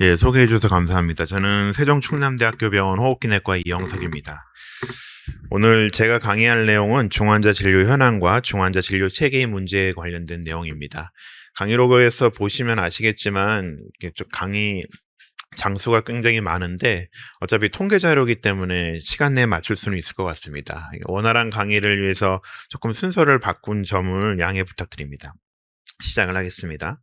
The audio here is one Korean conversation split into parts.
예, 소개해 주셔서 감사합니다. 저는 세종충남대학교 병원 호흡기내과 이영석입니다. 오늘 제가 강의할 내용은 중환자 진료 현황과 중환자 진료 체계의 문제에 관련된 내용입니다. 강의로그에서 보시면 아시겠지만 이렇게 좀 강의 장수가 굉장히 많은데 어차피 통계 자료이기 때문에 시간 내에 맞출 수는 있을 것 같습니다. 원활한 강의를 위해서 조금 순서를 바꾼 점을 양해 부탁드립니다. 시작을 하겠습니다.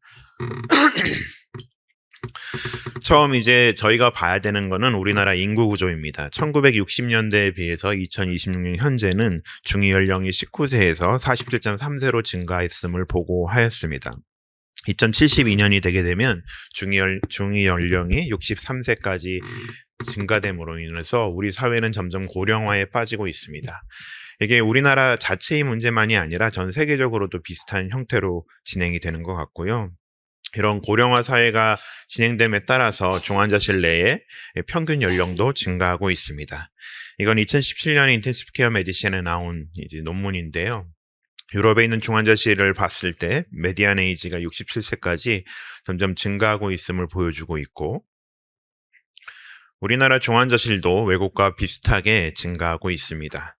처음 이제 저희가 봐야 되는 거는 우리나라 인구 구조입니다. 1960년대에 비해서 2026년 현재는 중위 연령이 19세에서 47.3세로 증가했음을 보고하였습니다. 2072년이 되게 되면 중위 연령이 63세까지 증가됨으로 인해서 우리 사회는 점점 고령화에 빠지고 있습니다. 이게 우리나라 자체의 문제만이 아니라 전 세계적으로도 비슷한 형태로 진행이 되는 것 같고요. 이런 고령화 사회가 진행됨에 따라서 중환자실 내에 평균 연령도 증가하고 있습니다. 이건 2017년에 인텐시브 케어 메디신에 나온 이제 논문인데요. 유럽에 있는 중환자실을 봤을 때 메디안 에이지가 67세까지 점점 증가하고 있음을 보여주고 있고, 우리나라 중환자실도 외국과 비슷하게 증가하고 있습니다.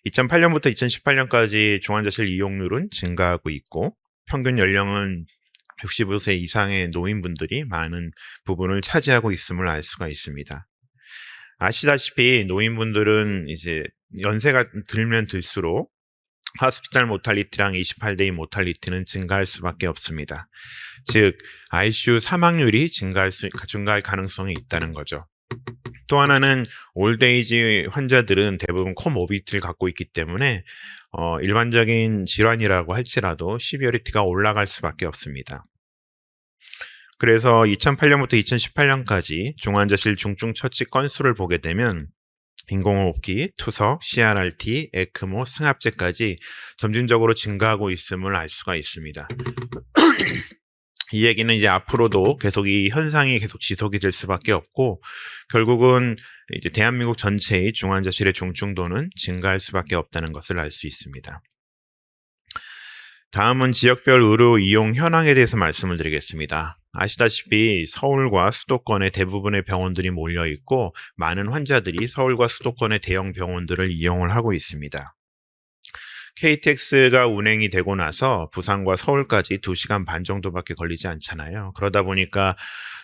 2008년부터 2018년까지 중환자실 이용률은 증가하고 있고, 평균 연령은 65세 이상의 노인분들이 많은 부분을 차지하고 있음을 알 수가 있습니다. 아시다시피 노인분들은 이제 연세가 들면 들수록 하스피탈 모탈리티랑 28데이 모탈리티는 증가할 수밖에 없습니다. 즉 ICU 사망률이 증가할 가능성이 있다는 거죠. 또 하나는 올드에이지 환자들은 대부분 코모비티를 갖고 있기 때문에 일반적인 질환이라고 할지라도 시비어리티가 올라갈 수밖에 없습니다. 그래서 2008년부터 2018년까지 중환자실 중증 처치 건수를 보게 되면 인공호흡기, 투석, CRRT, 에크모, 승합제까지 점진적으로 증가하고 있음을 알 수가 있습니다. 이 얘기는 이제 앞으로도 계속 이 현상이 계속 지속이 될 수밖에 없고, 결국은 이제 대한민국 전체의 중환자실의 중증도는 증가할 수밖에 없다는 것을 알 수 있습니다. 다음은 지역별 의료 이용 현황에 대해서 말씀을 드리겠습니다. 아시다시피 서울과 수도권의 대부분의 병원들이 몰려 있고, 많은 환자들이 서울과 수도권의 대형 병원들을 이용을 하고 있습니다. KTX가 운행이 되고 나서 부산과 서울까지 2시간 반 정도밖에 걸리지 않잖아요. 그러다 보니까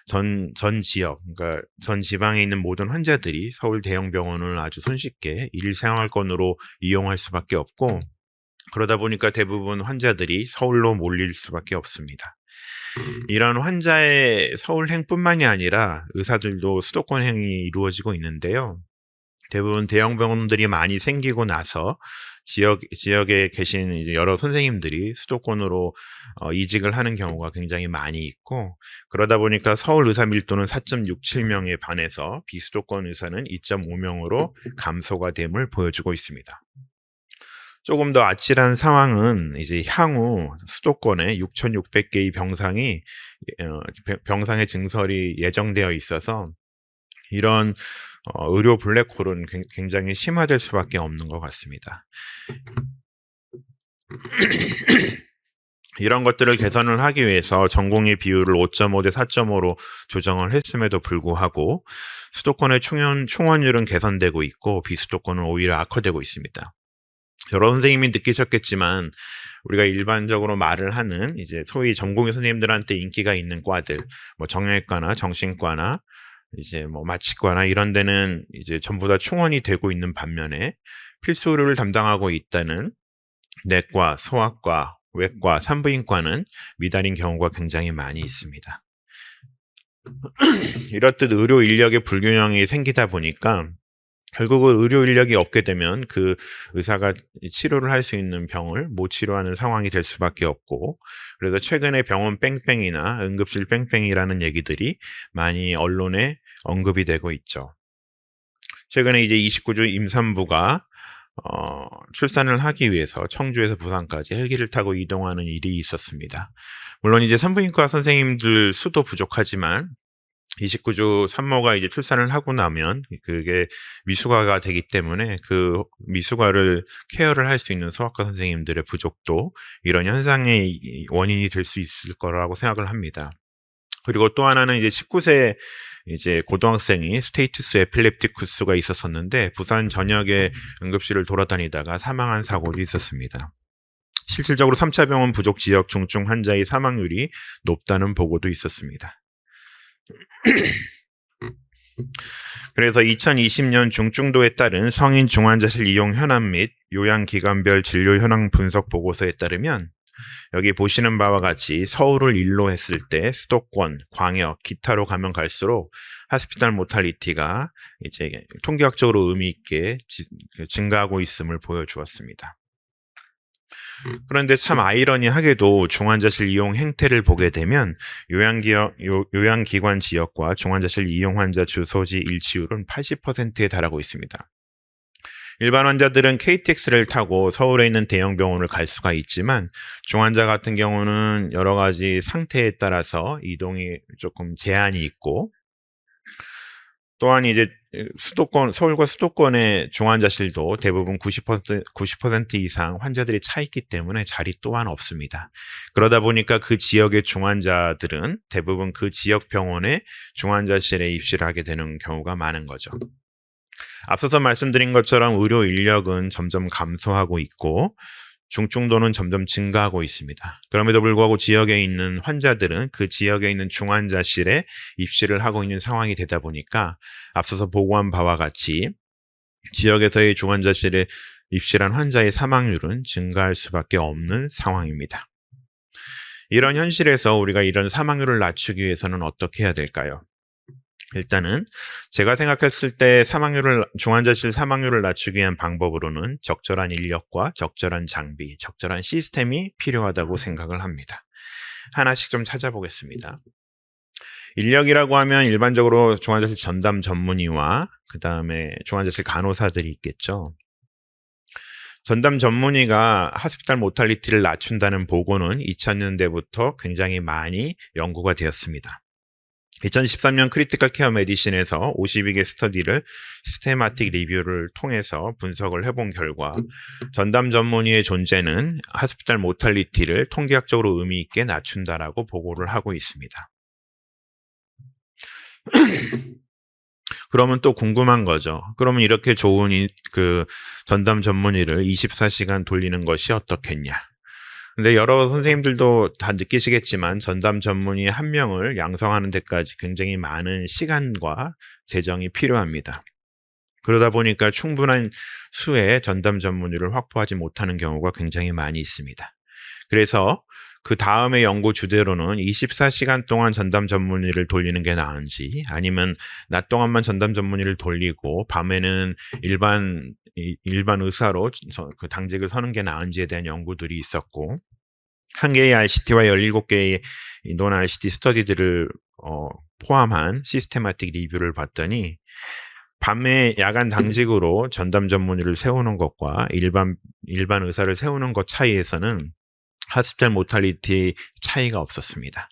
전 지역, 그러니까 전 지방에 있는 모든 환자들이 서울 대형 병원을 아주 손쉽게 일생활권으로 이용할 수밖에 없고, 그러다 보니까 대부분 환자들이 서울로 몰릴 수밖에 없습니다. 이런 환자의 서울행뿐만이 아니라 의사들도 수도권행이 이루어지고 있는데요. 대부분 대형 병원들이 많이 생기고 나서 지역에 계신 여러 선생님들이 수도권으로 이직을 하는 경우가 굉장히 많이 있고, 그러다 보니까 서울 의사 밀도는 4.67명에 반해서 비수도권 의사는 2.5명으로 감소가 됨을 보여주고 있습니다. 조금 더 아찔한 상황은 이제 향후 수도권에 6,600개의 병상의 증설이 예정되어 있어서 이런 의료 블랙홀은 굉장히 심화될 수밖에 없는 것 같습니다. 이런 것들을 개선을 하기 위해서 전공의 비율을 5.5대 4.5로 조정을 했음에도 불구하고 수도권의 충원율은 개선되고 있고 비수도권은 오히려 악화되고 있습니다. 여러 선생님이 느끼셨겠지만 우리가 일반적으로 말을 하는 이제 소위 전공의 선생님들한테 인기가 있는 과들, 뭐 정형외과나 정신과나 이제 뭐 마취과나 이런 데는 이제 전부 다 충원이 되고 있는 반면에 필수 의료를 담당하고 있다는 내과, 소아과, 외과, 산부인과는 미달인 경우가 굉장히 많이 있습니다. 이렇듯 의료 인력의 불균형이 생기다 보니까 결국은 의료 인력이 없게 되면 그 의사가 치료를 할 수 있는 병을 못 치료하는 상황이 될 수밖에 없고, 그래서 최근에 병원 뺑뺑이나 응급실 뺑뺑이라는 얘기들이 많이 언론에 언급이 되고 있죠. 최근에 이제 29주 임산부가 출산을 하기 위해서 청주에서 부산까지 헬기를 타고 이동하는 일이 있었습니다. 물론 이제 산부인과 선생님들 수도 부족하지만 29주 산모가 이제 출산을 하고 나면 그게 미숙아가 되기 때문에 그 미숙아를 케어를 할 수 있는 소아과 선생님들의 부족도 이런 현상의 원인이 될 수 있을 거라고 생각을 합니다. 그리고 또 하나는 이제 19세 이제 고등학생이 스테이투스 에필렙티쿠스가 있었었는데 부산 전역에 응급실을 돌아다니다가 사망한 사고도 있었습니다. 실질적으로 3차 병원 부족 지역 중증 환자의 사망률이 높다는 보고도 있었습니다. 그래서 2020년 중증도에 따른 성인 중환자실 이용 현황 및 요양기관별 진료 현황 분석 보고서에 따르면 여기 보시는 바와 같이 서울을 1로 했을 때 수도권, 광역, 기타로 가면 갈수록 하스피탈 모탈리티가 이제 통계학적으로 의미 있게 증가하고 있음을 보여주었습니다. 그런데 참 아이러니하게도 중환자실 이용 행태를 보게 되면 요양기관 지역과 중환자실 이용 환자 주소지 일치율은 80%에 달하고 있습니다. 일반 환자들은 KTX를 타고 서울에 있는 대형 병원을 갈 수가 있지만 중환자 같은 경우는 여러 가지 상태에 따라서 이동이 조금 제한이 있고 또한 이제 서울과 수도권의 중환자실도 대부분 90% 이상 환자들이 차 있기 때문에 자리 또한 없습니다. 그러다 보니까 그 지역의 중환자들은 대부분 그 지역 병원의 중환자실에 입실을 하게 되는 경우가 많은 거죠. 앞서서 말씀드린 것처럼 의료 인력은 점점 감소하고 있고 중증도는 점점 증가하고 있습니다. 그럼에도 불구하고 지역에 있는 환자들은 그 지역에 있는 중환자실에 입실을 하고 있는 상황이 되다 보니까 앞서서 보고한 바와 같이 지역에서의 중환자실에 입실한 환자의 사망률은 증가할 수밖에 없는 상황입니다. 이런 현실에서 우리가 이런 사망률을 낮추기 위해서는 어떻게 해야 될까요? 일단은 제가 생각했을 때 중환자실 사망률을 낮추기 위한 방법으로는 적절한 인력과 적절한 장비, 적절한 시스템이 필요하다고 생각을 합니다. 하나씩 좀 찾아보겠습니다. 인력이라고 하면 일반적으로 중환자실 전담 전문의와 그 다음에 중환자실 간호사들이 있겠죠. 전담 전문의가 하스피탈 모탈리티를 낮춘다는 보고는 2000년대부터 굉장히 많이 연구가 되었습니다. 2013년 크리티컬 케어 메디신에서 52개 스터디를 시스테마틱 리뷰를 통해서 분석을 해본 결과 전담 전문의의 존재는 하스피탈 모탈리티를 통계학적으로 의미 있게 낮춘다라고 보고를 하고 있습니다. 그러면 또 궁금한 거죠. 그러면 이렇게 좋은 그 전담 전문의를 24시간 돌리는 것이 어떻겠냐? 근데 여러 선생님들도 다 느끼시겠지만 전담 전문의 한 명을 양성하는 데까지 굉장히 많은 시간과 재정이 필요합니다. 그러다 보니까 충분한 수의 전담 전문의를 확보하지 못하는 경우가 굉장히 많이 있습니다. 그래서 그 다음에 연구 주제로는 24시간 동안 전담 전문의를 돌리는 게 나은지 아니면 낮 동안만 전담 전문의를 돌리고 밤에는 일반 의사로 그 당직을 서는 게 나은지에 대한 연구들이 있었고 1개의 RCT와 17개의 논 RCT 스터디들을 포함한 시스테마틱 리뷰를 봤더니 밤에 야간 당직으로 전담 전문의를 세우는 것과 일반 의사를 세우는 것 차이에서는 하스피탈 모탈리티 차이가 없었습니다.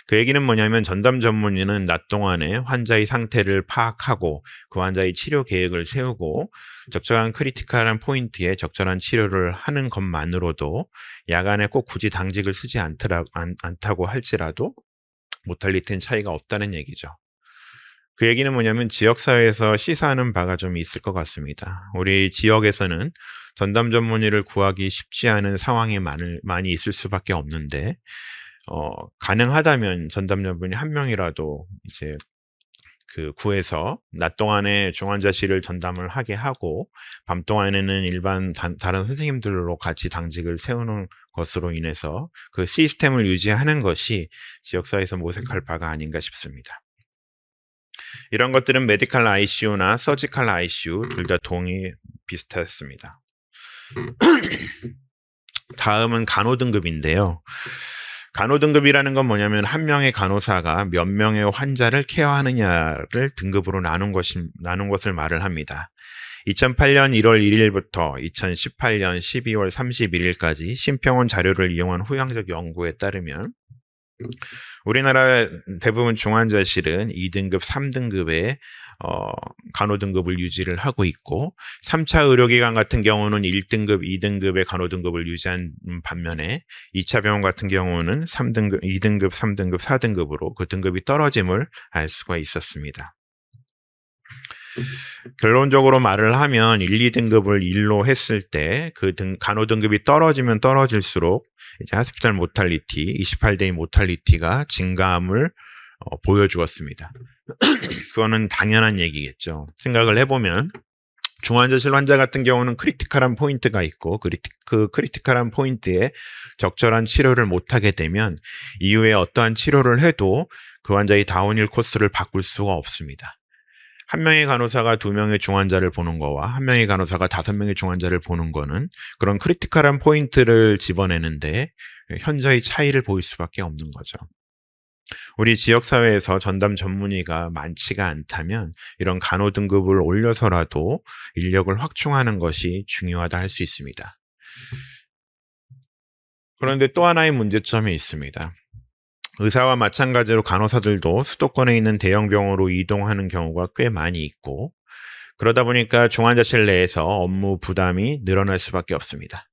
그 얘기는 뭐냐면 전담 전문의는 낮 동안에 환자의 상태를 파악하고 그 환자의 치료 계획을 세우고 적절한 크리티컬한 포인트에 적절한 치료를 하는 것만으로도 야간에 꼭 굳이 당직을 쓰지 않다고 할지라도 모탈리티는 차이가 없다는 얘기죠. 그 얘기는 뭐냐면 지역사회에서 시사하는 바가 좀 있을 것 같습니다. 우리 지역에서는 전담 전문의를 구하기 쉽지 않은 상황이 많이 있을 수밖에 없는데 가능하다면 전담 전문의 한 명이라도 이제 구해서 낮 동안에 중환자실을 전담을 하게 하고 밤 동안에는 일반 다른 선생님들로 같이 당직을 세우는 것으로 인해서 그 시스템을 유지하는 것이 지역사회에서 모색할 바가 아닌가 싶습니다. 이런 것들은 메디컬 ICU나 서지컬 ICU 둘 다 비슷했습니다. 다음은 간호 등급인데요. 간호 등급이라는 건 뭐냐면 한 명의 간호사가 몇 명의 환자를 케어하느냐를 등급으로 나눈 것을 말을 합니다. 2008년 1월 1일부터 2018년 12월 31일까지 심평원 자료를 이용한 후향적 연구에 따르면 우리나라 대부분 중환자실은 2등급, 3등급의 간호 등급을 유지를 하고 있고 3차 의료기관 같은 경우는 1등급, 2등급의 간호 등급을 유지한 반면에 2차 병원 같은 경우는 3등급, 2등급, 3등급, 4등급으로 그 등급이 떨어짐을 알 수가 있었습니다. 결론적으로 말을 하면 1, 2등급을 1로 했을 때 그 간호 등급이 떨어지면 떨어질수록 이제 하스피탈 모탈리티, 28데이 모탈리티가 증가함을 보여주었습니다. 그거는 당연한 얘기겠죠. 생각을 해보면 중환자실 환자 같은 경우는 크리티컬한 포인트가 있고 그 크리티컬한 포인트에 적절한 치료를 못하게 되면 이후에 어떠한 치료를 해도 그 환자의 다운힐 코스를 바꿀 수가 없습니다. 한 명의 간호사가 2명의 중환자를 보는 거와 한 명의 간호사가 5명의 중환자를 보는 거는 그런 크리티컬한 포인트를 집어내는데 현저히 차이를 보일 수밖에 없는 거죠. 우리 지역사회에서 전담 전문의가 많지가 않다면 이런 간호 등급을 올려서라도 인력을 확충하는 것이 중요하다 할 수 있습니다. 그런데 또 하나의 문제점이 있습니다. 의사와 마찬가지로 간호사들도 수도권에 있는 대형 병원으로 이동하는 경우가 꽤 많이 있고 그러다 보니까 중환자실 내에서 업무 부담이 늘어날 수밖에 없습니다.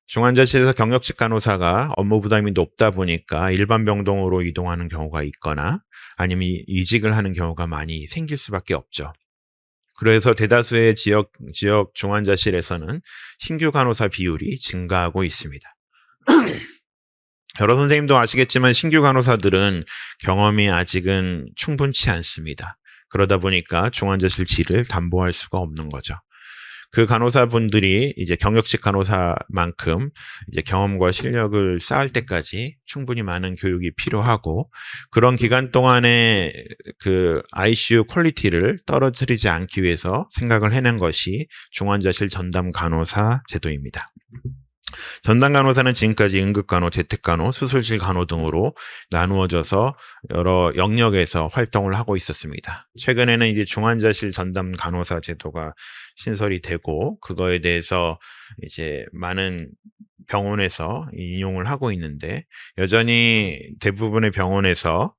중환자실에서 경력직 간호사가 업무 부담이 높다 보니까 일반 병동으로 이동하는 경우가 있거나 아니면 이직을 하는 경우가 많이 생길 수밖에 없죠. 그래서 대다수의 지역 중환자실에서는 신규 간호사 비율이 증가하고 있습니다. 여러 선생님도 아시겠지만 신규 간호사들은 경험이 아직은 충분치 않습니다. 그러다 보니까 중환자실 질을 담보할 수가 없는 거죠. 그 간호사분들이 이제 경력직 간호사만큼 이제 경험과 실력을 쌓을 때까지 충분히 많은 교육이 필요하고 그런 기간 동안에 그 ICU 퀄리티를 떨어뜨리지 않기 위해서 생각을 해낸 것이 중환자실 전담 간호사 제도입니다. 전담 간호사는 지금까지 응급간호, 재택간호, 수술실 간호 등으로 나누어져서 여러 영역에서 활동을 하고 있었습니다. 최근에는 이제 중환자실 전담 간호사 제도가 신설이 되고 그거에 대해서 이제 많은 병원에서 인용을 하고 있는데 여전히 대부분의 병원에서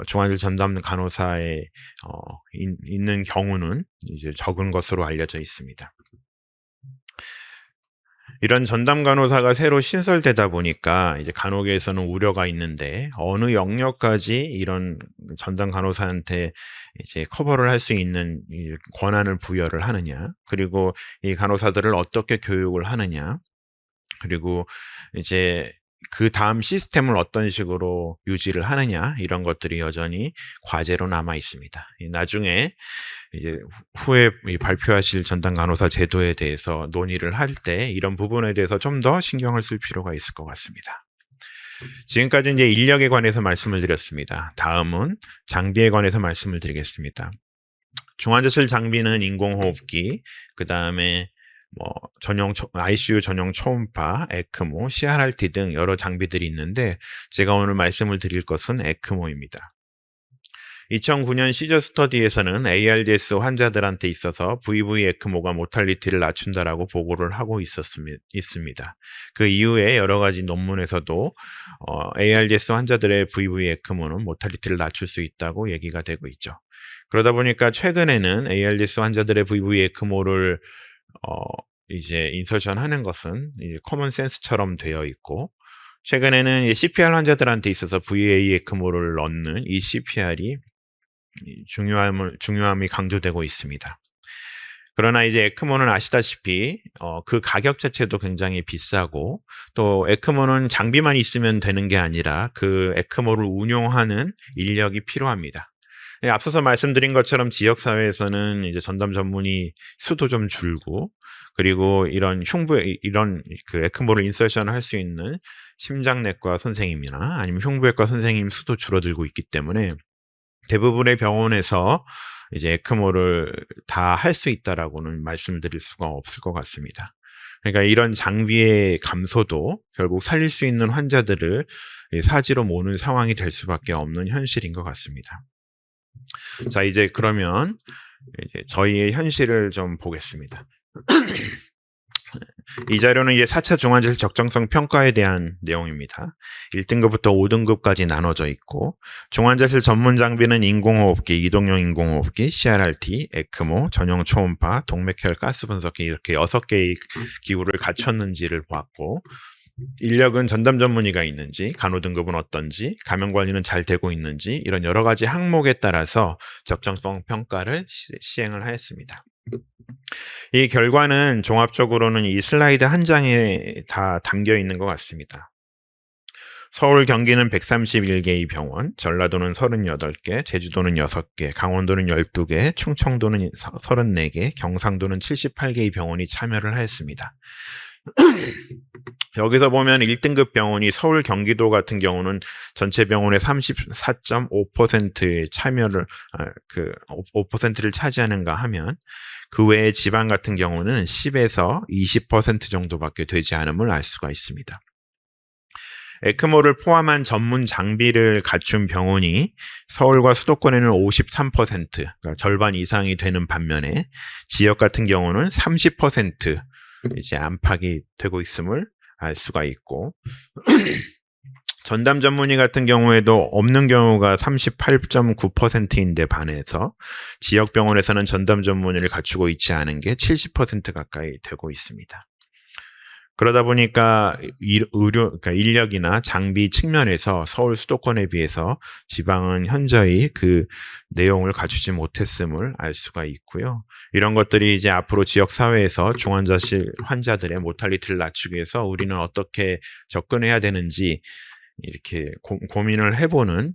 중환자실 전담 간호사에 있는 경우는 이제 적은 것으로 알려져 있습니다. 이런 전담 간호사가 새로 신설되다 보니까 이제 간호계에서는 우려가 있는데 어느 영역까지 이런 전담 간호사한테 이제 커버를 할 수 있는 권한을 부여를 하느냐, 그리고 이 간호사들을 어떻게 교육을 하느냐, 그리고 이제 그 다음 시스템을 어떤 식으로 유지를 하느냐, 이런 것들이 여전히 과제로 남아 있습니다. 나중에 이제 후에 발표하실 전담 간호사 제도에 대해서 논의를 할 때 이런 부분에 대해서 좀 더 신경을 쓸 필요가 있을 것 같습니다. 지금까지 이제 인력에 관해서 말씀을 드렸습니다. 다음은 장비에 관해서 말씀을 드리겠습니다. 중환자실 장비는 인공호흡기, 그 다음에 ICU 전용 초음파, 에크모, CRRT 등 여러 장비들이 있는데 제가 오늘 말씀을 드릴 것은 에크모입니다. 2009년 시저 스터디에서는 ARDS 환자들한테 있어서 VV 에크모가 모탈리티를 낮춘다라고 보고를 하고 있습니다. 그 이후에 여러 가지 논문에서도 ARDS 환자들의 VV 에크모는 모탈리티를 낮출 수 있다고 얘기가 되고 있죠. 그러다 보니까 최근에는 ARDS 환자들의 VV 에크모를 이제 인서션 하는 것은 이제 커먼 센스처럼 되어 있고 최근에는 CPR 환자들한테 있어서 VA 에크모를 넣는 이 CPR이 중요함이 강조되고 있습니다. 그러나 이제 에크모는 아시다시피 그 가격 자체도 굉장히 비싸고 또 에크모는 장비만 있으면 되는 게 아니라 그 에크모를 운용하는 인력이 필요합니다. 앞서서 말씀드린 것처럼 지역사회에서는 이제 전담 전문의 수도 좀 줄고 그리고 이런 그 에크모를 인서션 할 수 있는 심장내과 선생님이나 아니면 흉부외과 선생님 수도 줄어들고 있기 때문에 대부분의 병원에서 이제 에크모를 다 할 수 있다라고는 말씀드릴 수가 없을 것 같습니다. 그러니까 이런 장비의 감소도 결국 살릴 수 있는 환자들을 사지로 모는 상황이 될 수밖에 없는 현실인 것 같습니다. 자, 이제 그러면 이제 저희의 현실을 좀 보겠습니다. 이 자료는 이제 4차 중환자실 적정성 평가에 대한 내용입니다. 1등급부터 5등급까지 나눠져 있고, 중환자실 전문 장비는 인공호흡기, 이동용 인공호흡기, CRRT, 에크모, 전용 초음파, 동맥혈 가스 분석기 이렇게 6개의 기구를 갖췄는지를 보았고, 인력은 전담 전문의가 있는지, 간호 등급은 어떤지, 감염 관리는 잘 되고 있는지 이런 여러 가지 항목에 따라서 적정성 평가를 시행을 하였습니다. 이 결과는 종합적으로는 이 슬라이드 한 장에 다 담겨 있는 것 같습니다. 서울, 경기는 131개의 병원, 전라도는 38개, 제주도는 6개, 강원도는 12개, 충청도는 34개, 경상도는 78개의 병원이 참여를 하였습니다. 여기서 보면 1등급 병원이 서울, 경기도 같은 경우는 전체 병원의 34.5%의 참여를 5%를 차지하는가 하면, 그 외에 지방 같은 경우는 10에서 20% 정도밖에 되지 않음을 알 수가 있습니다. 에크모를 포함한 전문 장비를 갖춘 병원이 서울과 수도권에는 53%, 그러니까 절반 이상이 되는 반면에 지역 같은 경우는 30% 이제 안팎이 되고 있음을 알 수가 있고, 전담 전문의 같은 경우에도 없는 경우가 38.9%인데 반해서 지역 병원에서는 전담 전문의를 갖추고 있지 않은 게 70% 가까이 되고 있습니다. 그러다 보니까 그러니까 인력이나 장비 측면에서 서울, 수도권에 비해서 지방은 현저히 그 내용을 갖추지 못했음을 알 수가 있고요. 이런 것들이 이제 앞으로 지역 사회에서 중환자실 환자들의 모탈리티를 낮추기 위해서 우리는 어떻게 접근해야 되는지 이렇게 고민을 해보는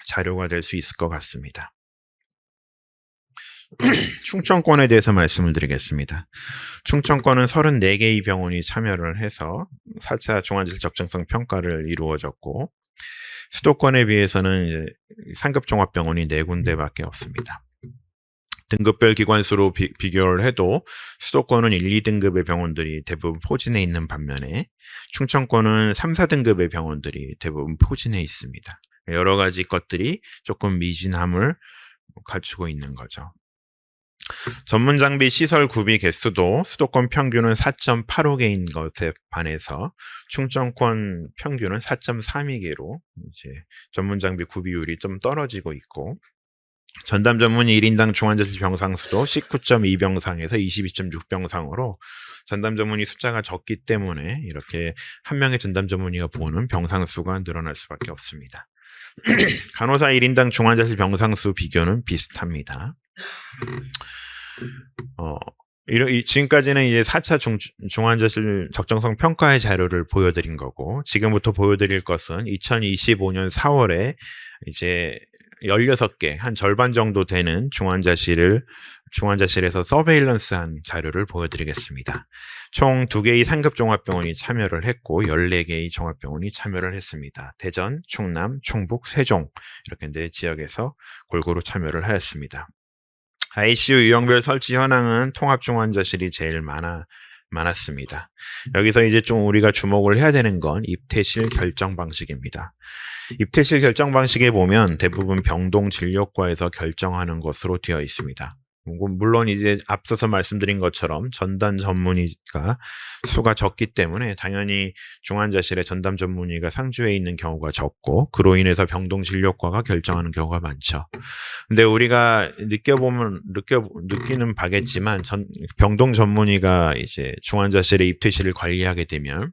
자료가 될 수 있을 것 같습니다. 충청권에 대해서 말씀을 드리겠습니다. 충청권은 34개의 병원이 참여를 해서 4차 중환자실 적정성 평가를 이루어졌고, 수도권에 비해서는 상급 종합병원이 4군데밖에 없습니다. 등급별 기관수로 비교를 해도 수도권은 1, 2등급의 병원들이 대부분 포진해 있는 반면에 충청권은 3, 4등급의 병원들이 대부분 포진해 있습니다. 여러 가지 것들이 조금 미진함을 갖추고 있는 거죠. 전문 장비 시설 구비 개수도 수도권 평균은 4.85개인 것에 반해서 충청권 평균은 4.32개로 이제 전문 장비 구비율이 좀 떨어지고 있고, 전담 전문의 1인당 중환자실 병상 수도 19.2병상에서 22.6병상으로 전담 전문의 숫자가 적기 때문에 이렇게 한 명의 전담 전문의가 보는 병상 수가 늘어날 수밖에 없습니다. 간호사 1인당 중환자실 병상 수 비교는 비슷합니다. 지금까지는 이제 4차 중환자실 적정성 평가의 자료를 보여드린 거고, 지금부터 보여드릴 것은 2025년 4월에 이제 16개, 한 절반 정도 되는 중환자실에서 서베일런스한 자료를 보여드리겠습니다. 총 2개의 상급 종합병원이 참여를 했고 14개의 종합병원이 참여를 했습니다. 대전, 충남, 충북, 세종 이렇게 4지역에서 골고루 참여를 하였습니다. ICU 유형별 설치 현황은 통합중환자실이 제일 많았습니다. 여기서 이제 좀 우리가 주목을 해야 되는 건 입퇴실 결정 방식입니다. 입퇴실 결정 방식에 보면 대부분 병동진료과에서 결정하는 것으로 되어 있습니다. 물론 이제 앞서서 말씀드린 것처럼 전담 전문의가 수가 적기 때문에 당연히 중환자실에 전담 전문의가 상주해 있는 경우가 적고, 그로 인해서 병동진료과가 결정하는 경우가 많죠. 근데 우리가 느끼는 바겠지만 병동 전문의가 이제 중환자실의 입퇴실을 관리하게 되면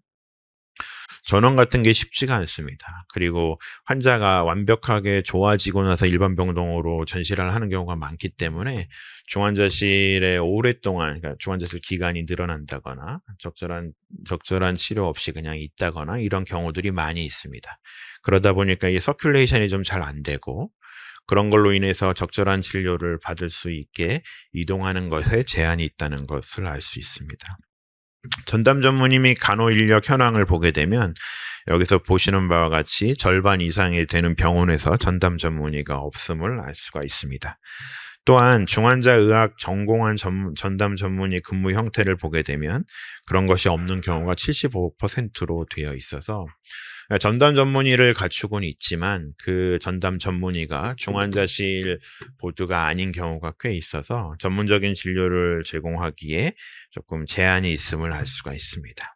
전원 같은 게 쉽지가 않습니다. 그리고 환자가 완벽하게 좋아지고 나서 일반 병동으로 전실을 하는 경우가 많기 때문에 중환자실에 오랫동안, 그러니까 중환자실 기간이 늘어난다거나 적절한 치료 없이 그냥 있다거나 이런 경우들이 많이 있습니다. 그러다 보니까 이 서큘레이션이 좀 잘 안 되고, 그런 걸로 인해서 적절한 진료를 받을 수 있게 이동하는 것에 제한이 있다는 것을 알 수 있습니다. 전담 전문의 및 간호 인력 현황을 보게 되면 여기서 보시는 바와 같이 절반 이상이 되는 병원에서 전담 전문의가 없음을 알 수가 있습니다. 또한 중환자의학 전공한 전담 전문의 근무 형태를 보게 되면 그런 것이 없는 경우가 75%로 되어 있어서 전담 전문의를 갖추고는 있지만 그 전담 전문의가 중환자실 보드가 아닌 경우가 꽤 있어서 전문적인 진료를 제공하기에 조금 제한이 있음을 알 수가 있습니다.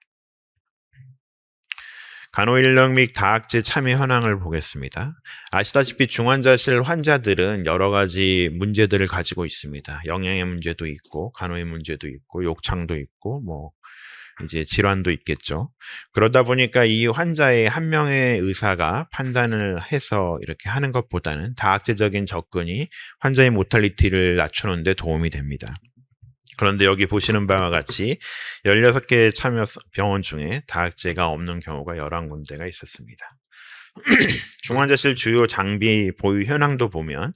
간호인력 및 다학제 참여 현황을 보겠습니다. 아시다시피 중환자실 환자들은 여러 가지 문제들을 가지고 있습니다. 영양의 문제도 있고, 간호의 문제도 있고, 욕창도 있고, 이제 질환도 있겠죠. 그러다 보니까 이 환자의 한 명의 의사가 판단을 해서 이렇게 하는 것보다는 다학제적인 접근이 환자의 모탈리티를 낮추는 데 도움이 됩니다. 그런데 여기 보시는 바와 같이 16개 참여 병원 중에 다학제가 없는 경우가 11군데가 있었습니다. 중환자실 주요 장비 보유 현황도 보면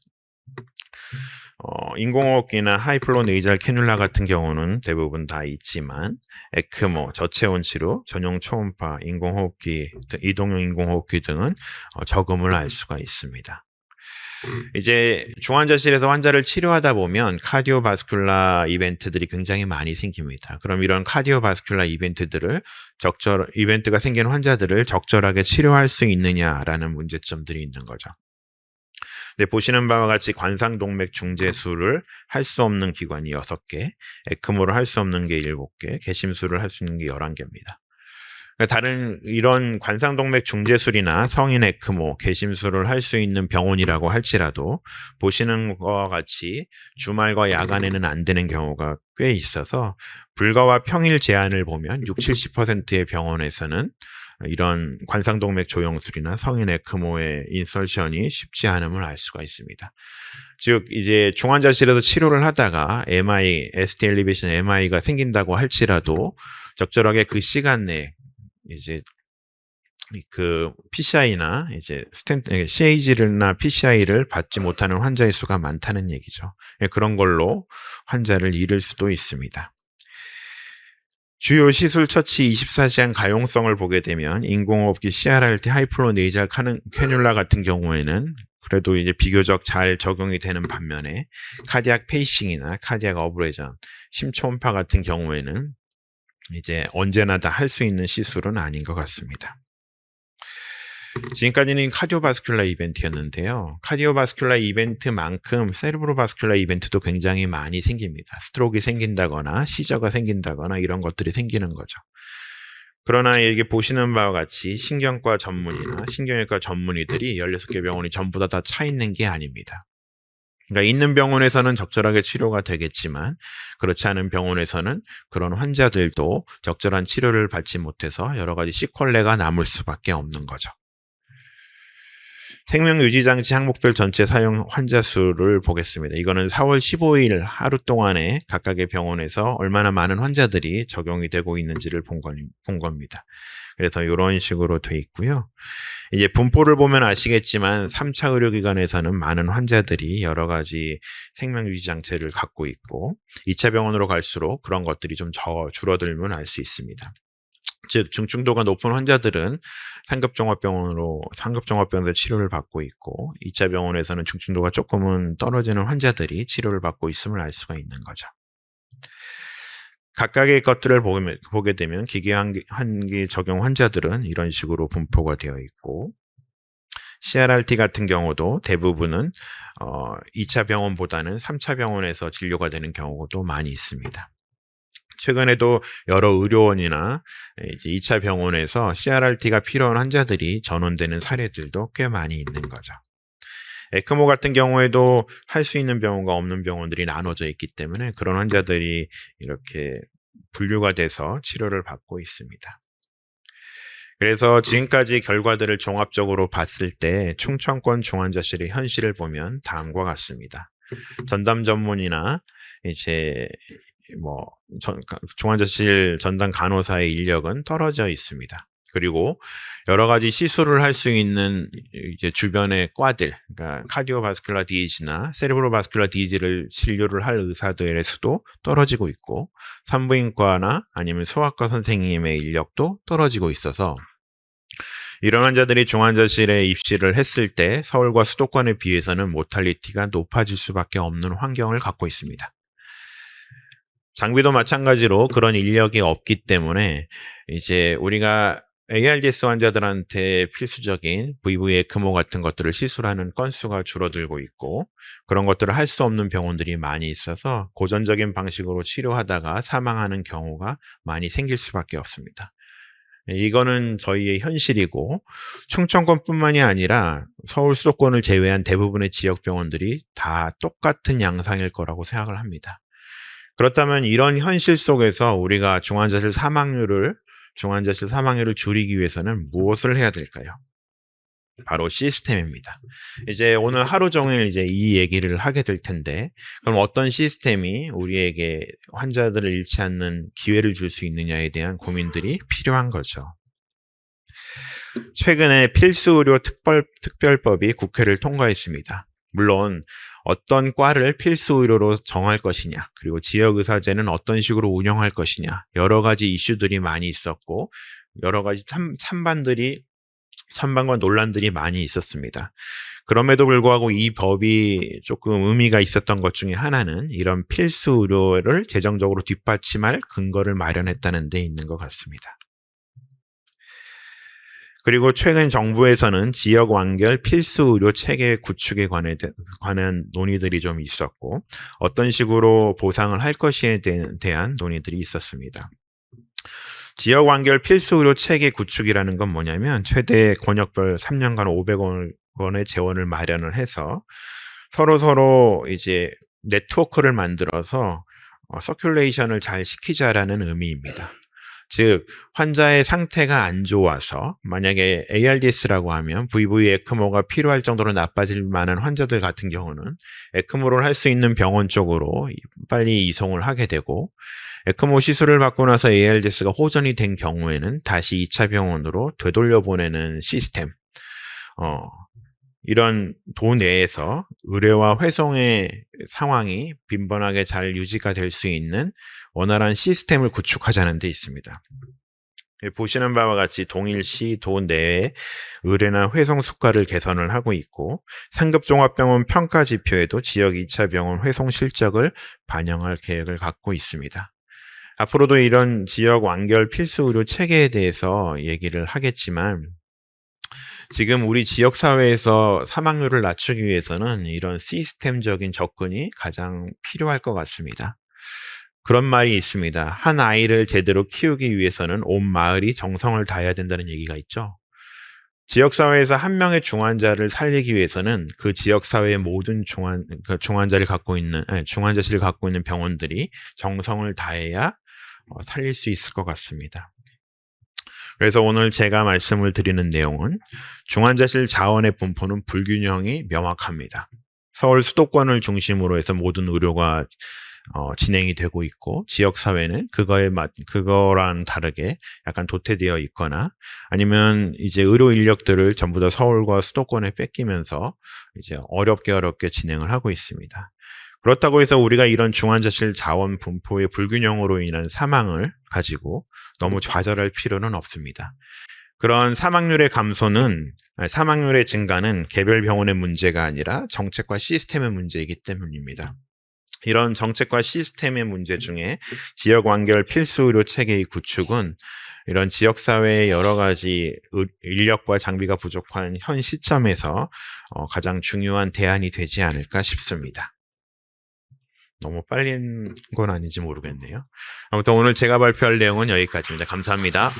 인공호흡기나 하이플로 네이잘 캐뉼라 같은 경우는 대부분 다 있지만 에크모, 저체온 치료, 전용 초음파, 인공호흡기, 이동용 인공호흡기 등은 적음을 알 수가 있습니다. 이제 중환자실에서 환자를 치료하다 보면 카디오바스큘라 이벤트들이 굉장히 많이 생깁니다. 그럼 이런 카디오바스큘라 이벤트가 생긴 환자들을 적절하게 치료할 수 있느냐라는 문제점들이 있는 거죠. 네, 보시는 바와 같이 관상동맥 중재술을 할 수 없는 기관이 6개, 에크모를 할 수 없는 게 7개, 개심술을 할 수 있는 게 11개입니다. 다른 이런 관상동맥 중재술이나 성인 에크모, 개심술을 할 수 있는 병원이라고 할지라도 보시는 것과 같이 주말과 야간에는 안 되는 경우가 꽤 있어서 불가와 평일 제한을 보면 60-70%의 병원에서는 이런 관상동맥 조영술이나 성인 에크모의 인설션이 쉽지 않음을 알 수가 있습니다. 즉 이제 중환자실에서 치료를 하다가 MI, ST 엘리베이션 MI가 생긴다고 할지라도 적절하게 그 시간 내에 이제 그 PCI나 이제 CAG나 PCI를 받지 못하는 환자의 수가 많다는 얘기죠. 그런 걸로 환자를 잃을 수도 있습니다. 주요 시술 처치 24시간 가용성을 보게 되면 인공호흡기 CRRT 하이플로 네이잘 캐뉼라 같은 경우에는 그래도 이제 비교적 잘 적용이 되는 반면에 카디악 페이싱이나 카디악 어브레전, 심초음파 같은 경우에는 이제 언제나 다 할 수 있는 시술은 아닌 것 같습니다. 지금까지는 카디오바스큘라 이벤트였는데요. 카디오바스큘라 이벤트만큼 세르브로바스큘라 이벤트도 굉장히 많이 생깁니다. 스트로크가 생긴다거나 시저가 생긴다거나 이런 것들이 생기는 거죠. 그러나 이게 보시는 바와 같이 신경과 전문의나 신경외과 전문의들이 16개 병원이 전부 다 차 있는 게 아닙니다. 그러니까 있는 병원에서는 적절하게 치료가 되겠지만 그렇지 않은 병원에서는 그런 환자들도 적절한 치료를 받지 못해서 여러 가지 시퀄레가 남을 수밖에 없는 거죠. 생명유지장치 항목별 전체 사용 환자 수를 보겠습니다. 이거는 4월 15일 하루 동안에 각각의 병원에서 얼마나 많은 환자들이 적용이 되고 있는지를 본 겁니다. 그래서 이런 식으로 돼 있고요. 이제 분포를 보면 아시겠지만 3차 의료기관에서는 많은 환자들이 여러 가지 생명유지장치를 갖고 있고 2차 병원으로 갈수록 그런 것들이 좀 줄어들면 알 수 있습니다. 즉 중증도가 높은 환자들은 상급종합병원에서 치료를 받고 있고 2차 병원에서는 중증도가 조금은 떨어지는 환자들이 치료를 받고 있음을 알 수가 있는 거죠. 각각의 것들을 보게 되면 기계한기 적용 환자들은 이런 식으로 분포가 되어 있고 CRRT 같은 경우도 대부분은 2차 병원보다는 3차 병원에서 진료가 되는 경우도 많이 있습니다. 최근에도 여러 의료원이나 이제 2차 병원에서 CRRT가 필요한 환자들이 전원되는 사례들도 꽤 많이 있는 거죠. 에크모 같은 경우에도 할 수 있는 병원과 없는 병원들이 나눠져 있기 때문에 그런 환자들이 이렇게 분류가 돼서 치료를 받고 있습니다. 그래서 지금까지 결과들을 종합적으로 봤을 때 충청권 중환자실의 현실을 보면 다음과 같습니다. 전담 전문이나 이제 중환자실 전담 간호사의 인력은 떨어져 있습니다. 그리고 여러 가지 시술을 할 수 있는 이제 주변의 과들, 그러니까 카디오바스큘라 디지나 세레브로바스큘라 디지를 진료를 할 의사들의 수도 떨어지고 있고 산부인과나 아니면 소아과 선생님의 인력도 떨어지고 있어서 이런 환자들이 중환자실에 입시를 했을 때 서울과 수도권에 비해서는 모탈리티가 높아질 수밖에 없는 환경을 갖고 있습니다. 장비도 마찬가지로 그런 인력이 없기 때문에 이제 우리가 ARDS 환자들한테 필수적인 VV 에크모 같은 것들을 시술하는 건수가 줄어들고 있고, 그런 것들을 할 수 없는 병원들이 많이 있어서 고전적인 방식으로 치료하다가 사망하는 경우가 많이 생길 수밖에 없습니다. 이거는 저희의 현실이고, 충청권뿐만이 아니라 서울 수도권을 제외한 대부분의 지역 병원들이 다 똑같은 양상일 거라고 생각을 합니다. 그렇다면 이런 현실 속에서 우리가 중환자실 사망률을 줄이기 위해서는 무엇을 해야 될까요? 바로 시스템입니다. 이제 오늘 하루 종일 이제 이 얘기를 하게 될 텐데, 그럼 어떤 시스템이 우리에게 환자들을 잃지 않는 기회를 줄 수 있느냐에 대한 고민들이 필요한 거죠. 최근에 필수의료 특별법이 국회를 통과했습니다. 물론 어떤 과를 필수의료로 정할 것이냐, 그리고 지역의사제는 어떤 식으로 운영할 것이냐, 여러 가지 이슈들이 많이 있었고, 여러 가지 찬반과 논란들이 많이 있었습니다. 그럼에도 불구하고 이 법이 조금 의미가 있었던 것 중에 하나는 이런 필수의료를 재정적으로 뒷받침할 근거를 마련했다는 데 있는 것 같습니다. 그리고 최근 정부에서는 지역 완결 필수 의료 체계 구축에 관한 논의들이 좀 있었고, 어떤 식으로 보상을 할 것에 대한 논의들이 있었습니다. 지역 완결 필수 의료 체계 구축이라는 건 뭐냐면, 최대 권역별 3년간 500원의 재원을 마련을 해서 서로 이제 네트워크를 만들어서 서큘레이션을 잘 시키자라는 의미입니다. 즉, 환자의 상태가 안 좋아서 만약에 ARDS라고 하면 VV 에크모가 필요할 정도로 나빠질 만한 환자들 같은 경우는 에크모를 할 수 있는 병원 쪽으로 빨리 이송을 하게 되고, 에크모 시술을 받고 나서 ARDS가 호전이 된 경우에는 다시 2차 병원으로 되돌려 보내는 시스템, 이런 도 내에서 의료와 회송의 상황이 빈번하게 잘 유지가 될 수 있는 원활한 시스템을 구축하자는 데 있습니다. 보시는 바와 같이 동일시 도 내에 의뢰나 회송 수가를 개선을 하고 있고, 상급종합병원 평가 지표에도 지역 2차 병원 회송 실적을 반영할 계획을 갖고 있습니다. 앞으로도 이런 지역 완결 필수 의료 체계에 대해서 얘기를 하겠지만, 지금 우리 지역 사회에서 사망률을 낮추기 위해서는 이런 시스템적인 접근이 가장 필요할 것 같습니다. 그런 말이 있습니다. 한 아이를 제대로 키우기 위해서는 온 마을이 정성을 다해야 된다는 얘기가 있죠. 지역사회에서 한 명의 중환자를 살리기 위해서는 그 지역사회의 모든 중환자실을 갖고 있는 병원들이 정성을 다해야 살릴 수 있을 것 같습니다. 그래서 오늘 제가 말씀을 드리는 내용은, 중환자실 자원의 분포는 불균형이 명확합니다. 서울 수도권을 중심으로 해서 모든 의료가 진행이 되고 있고, 지역사회는 그거랑 다르게 약간 도태되어 있거나, 아니면 이제 의료 인력들을 전부 다 서울과 수도권에 뺏기면서 이제 어렵게 진행을 하고 있습니다. 그렇다고 해서 우리가 이런 중환자실 자원 분포의 불균형으로 인한 사망을 가지고 너무 좌절할 필요는 없습니다. 그런 사망률의 증가는 개별 병원의 문제가 아니라 정책과 시스템의 문제이기 때문입니다. 이런 정책과 시스템의 문제 중에 지역 완결 필수 의료 체계의 구축은 이런 지역사회의 여러 가지 인력과 장비가 부족한 현 시점에서 가장 중요한 대안이 되지 않을까 싶습니다. 너무 빨리 한 건 아닌지 모르겠네요. 아무튼 오늘 제가 발표할 내용은 여기까지입니다. 감사합니다.